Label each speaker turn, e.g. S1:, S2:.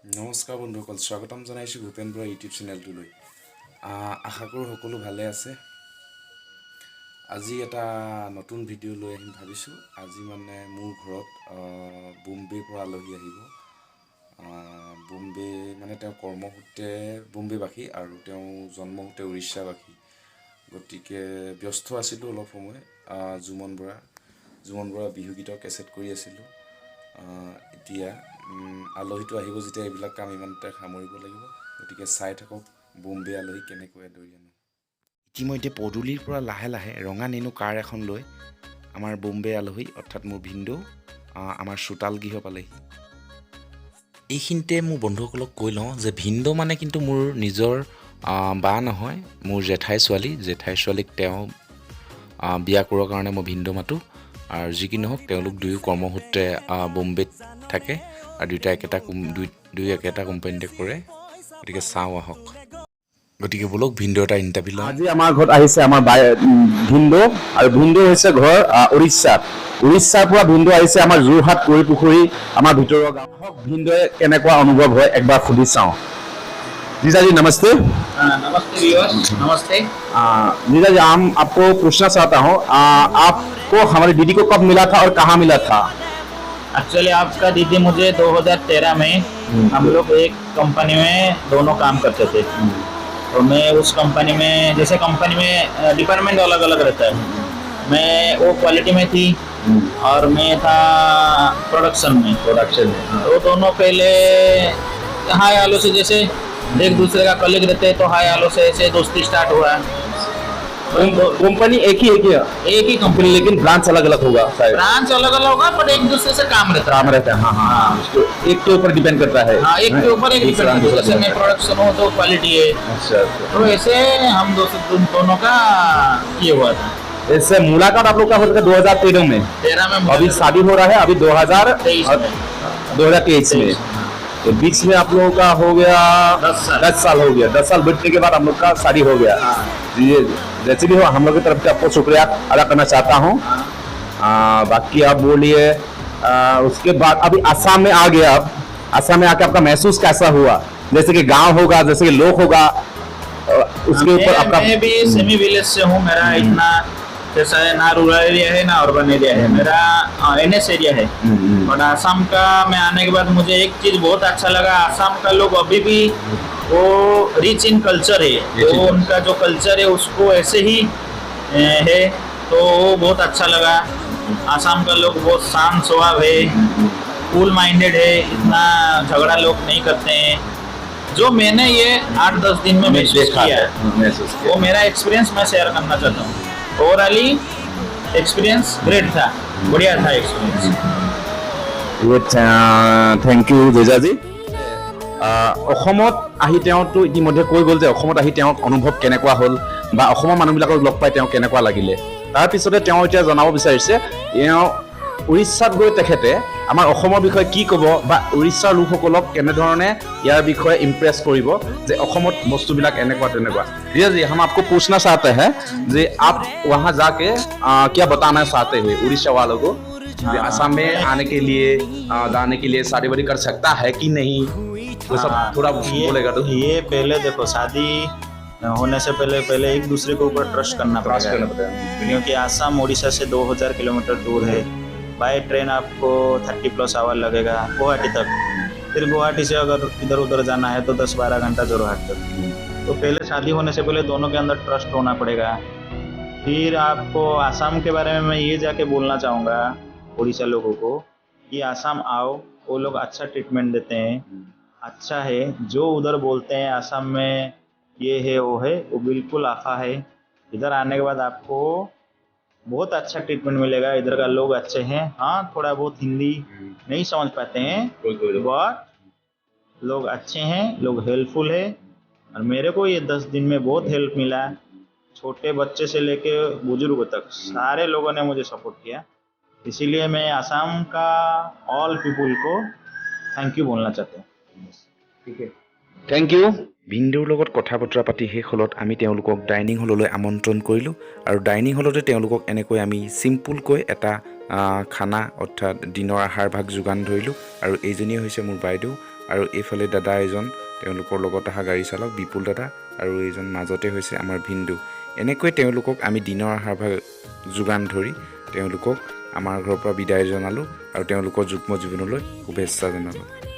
S1: নমস্কাৰ বন্ধুসকল, স্বাগতম জনাইছোঁ ভূপেন বৰা ইউটিউব চেনেলটোলৈ। আশা কৰোঁ সকলো ভালে আছে। আজি এটা নতুন ভিডিঅ' লৈ আহিম ভাবিছোঁ। আজি মানে মোৰ ঘৰত বোম্বেৰ পৰা আলহী আহিব। বোম্বে মানে তেওঁ কৰ্মসূত্ৰে বোম্বেবাসী আৰু তেওঁ জন্মসূত্ৰে উৰিষ্যাবাসী। গতিকে ব্যস্ত আছিলোঁ অলপ সময়। জুমন বৰা বিহুগীতৰ কেছেট কৰি আছিলোঁ। এতিয়া আলহীটো আহিব যেতিয়া এইবিলাক কাম ইমানতে সামৰিব লাগিব। গতিকে চাই থাকক বোম্বে আলহী কেনেকৈ আদৰি আনো। ইতিমধ্যে পদূলিৰ পৰা লাহে লাহে ৰঙা নেনু কাৰ এখন লৈ আমাৰ বোম্বে আলহী অৰ্থাৎ মোৰ ভিনদেউ আমাৰ চোতাল গৃহ পালেহি। এইখিনিতে মোৰ বন্ধুসকলক কৈ লওঁ যে ভিনদেউ মানে কিন্তু মোৰ নিজৰ বা নহয়, মোৰ জেঠাই ছোৱালীক তেওঁ বিয়া কৰাৰ কাৰণে মই ভিনদেউ মাতোঁ। আৰু যি কি নহওক তেওঁলোক দুয়ো কৰ্মসূত্ৰে বোম্বেত থাকে আৰু দুই একেটা কোম্পানীতে কৰে। গতিকে চাওঁ আহক। গতিকে বলক ভিনদেউ এটা ইণ্টাৰভিউ লওঁ।
S2: আজি আমাৰ ঘৰত আহিছে আমাৰ ভিনদেউ, আৰু ভিনদেউ হৈছে ঘৰ উৰিষ্যাৰ পৰা ভিনদেউ আহিছে আমাৰ যোৰহাট কুঁৱৰী পুখুৰী আমাৰ ভিতৰৰ গাঁও। ভিনদেউৱে কেনেকুৱা অনুভৱ হয় একবাৰ সুধি চাওঁ। जीजा जी नमस्ते।
S3: नमस्ते व्यूअर्स, नमस्ते।
S2: जीजा जी हम आपको पूछना चाहता हूँ, आपको हमारी दीदी को कब मिला था और कहाँ मिला था?
S3: एक्चुअली आपका दीदी मुझे 2013 में हम लोग एक कंपनी में दोनों काम करते थे। तो मैं उस कंपनी में, जैसे कंपनी में डिपार्टमेंट अलग अलग रहता है, मैं वो क्वालिटी में थी और मैं था प्रोडक्शन में। तो दोनों पहले हाय आलो से जैसे एक दूसरे का कलीग रहते हैं, तो हाय आलो से ऐसे दोस्ती स्टार्ट हुआ।
S2: कंपनी एक ही है क्या?
S3: एक ही कंपनी,
S2: लेकिन ब्रांच अलग अलग होगा शायद।
S3: ब्रांच अलग अलग होगा पर एक दूसरे से काम रहता है।
S2: हाँ हाँ, एक के ऊपर डिपेंड करता है।
S3: हाँ, एक के ऊपर एक डिपेंड करता है। जैसे मैं प्रोडक्शन हूँ तो क्वालिटी है।
S2: अच्छा।
S3: तो ऐसे हम दोनों का ये हुआ था।
S2: इससे मुलाकात आप लोग का होता है 2013 में।
S3: 13 में
S2: अभी शादी हो रहा है अभी 2023 में। तो बीच में आप लोगों का हो गया 10 साल हो गया। 10 साल बीतने के बाद हम लोग का शादी हो गया। ये जैसे भी हो हम लोग की तरफ से आपको शुक्रिया अदा करना चाहता हूँ। बाकी आप बोलिए, उसके बाद अभी असम में आ गया। अब असम में आके आपका महसूस कैसा हुआ? जैसे कि गांव होगा, जैसे कि लोग होगा, उसके ऊपर आपका।
S3: मैं भी सेमी विलेज से हूँ। मेरा इतना जैसा है ना रूरल एरिया है ना अर्बन एरिया है, मेरा एनएस एरिया है। और आसाम का मैं आने के बाद मुझे एक चीज़ बहुत अच्छा लगा, आसाम का लोग अभी भी वो रिच इन कल्चर है। तो उनका जो कल्चर है उसको ऐसे ही है, तो वो बहुत अच्छा लगा। आसाम का लोग बहुत शांत स्वभाव है, कूल माइंडेड है, इतना झगड़ा लोग नहीं करते हैं। जो मैंने ये 8-10 दिन में महसूस किया है, वो मेरा एक्सपीरियंस मैं शेयर करना चाहता हूँ। ओवरऑली एक्सपीरियंस ग्रेट था, बढ़िया था एक्सपीरियंस।
S2: थैंक यू जेजा जी। অসমত আহি তেওঁতো ইতিমধ্যে কৈ গ'ল যে অসমত আহি তেওঁৰ অনুভৱ কেনেকুৱা হ'ল বা অসমৰ মানুহবিলাকক লগ পাই তেওঁ কেনেকুৱা লাগিলে। তাৰপিছতে তেওঁ এতিয়া জনাব বিচাৰিছে উৰিষ্যাত গৈ তেখেতে আমাৰ অসমৰ বিষয়ে কি ক'ব বা উৰিষ্যাৰ লোকসকলক কেনেধৰণে ইয়াৰ বিষয়ে ইমপ্ৰেছ কৰিব যে অসমত বস্তুবিলাক এনেকুৱা তেনেকুৱা। जी जी, हम आपको पूछना चाहते हैं कि आप वहाँ जाके क्या बताना चाहते हैं उड़ीसा वालों को? असम में आने के लिए जाने के लिए शादी वादी कर सकता है कि नहीं, वो सब थोड़ा बोलेगा तो।
S3: ये पहले देखो, शादी होने से पहले एक दूसरे के ऊपर ट्रस्ट करना पड़ेगा, क्योंकि आसाम उड़ीसा से 2000 किलोमीटर दूर है। बाय ट्रेन आपको 30+ आवर लगेगा गुवाहाटी तक। फिर गुवाहाटी से अगर इधर उधर जाना है तो 10-12 घंटा जोरहाट तक। तो पहले शादी होने से पहले दोनों के अंदर ट्रस्ट होना पड़ेगा। फिर आपको आसाम के बारे में मैं ये जाके बोलना चाहूँगा उड़ीसा लोगों को कि आसाम आओ, वो लोग अच्छा ट्रीटमेंट देते हैं, अच्छा है। जो उधर बोलते हैं आसाम में ये है वो है, वो बिल्कुल आफा है। इधर आने के बाद आपको बहुत अच्छा ट्रीटमेंट मिलेगा। इधर का लोग अच्छे हैं। हाँ, थोड़ा बहुत हिंदी नहीं समझ पाते हैं, बट लोग अच्छे हैं, लोग हेल्पफुल है। और मेरे को ये 10 दिन में बहुत हेल्प मिला। छोटे बच्चे से लेके बुजुर्ग तक सारे लोगों ने मुझे सपोर्ट किया। इसीलिए मैं आसाम का ऑल पीपल को थैंक यू बोलना चाहता हूँ।
S2: ठीक है, थैंक यू।
S1: ভিনদেউৰ লগত কথা বতৰা পাতি শেষ হ'লত আমি তেওঁলোকক ডাইনিং হললৈ আমন্ত্ৰণ কৰিলোঁ। আৰু ডাইনিং হলতে তেওঁলোকক এনেকৈ আমি চিম্পুলকৈ এটা খানা অৰ্থাৎ দিনৰ আহাৰ ভাগ যোগান ধৰিলোঁ। আৰু এইজনীয়ে হৈছে মোৰ বাইদেউ, আৰু এইফালে দাদা এজন তেওঁলোকৰ লগত অহা গাড়ী চালক বিপুল দাদা আৰু এইজন মাজতে হৈছে আমাৰ ভিন্দু এনেকৈ তেওঁলোকক আমি দিনৰ আহাৰ ভাগ যোগান ধৰি তেওঁলোকক আমাৰ ঘৰৰ পৰা বিদায় জনালোঁ আৰু তেওঁলোকৰ যুগ্ম জীৱনলৈ শুভেচ্ছা জনালোঁ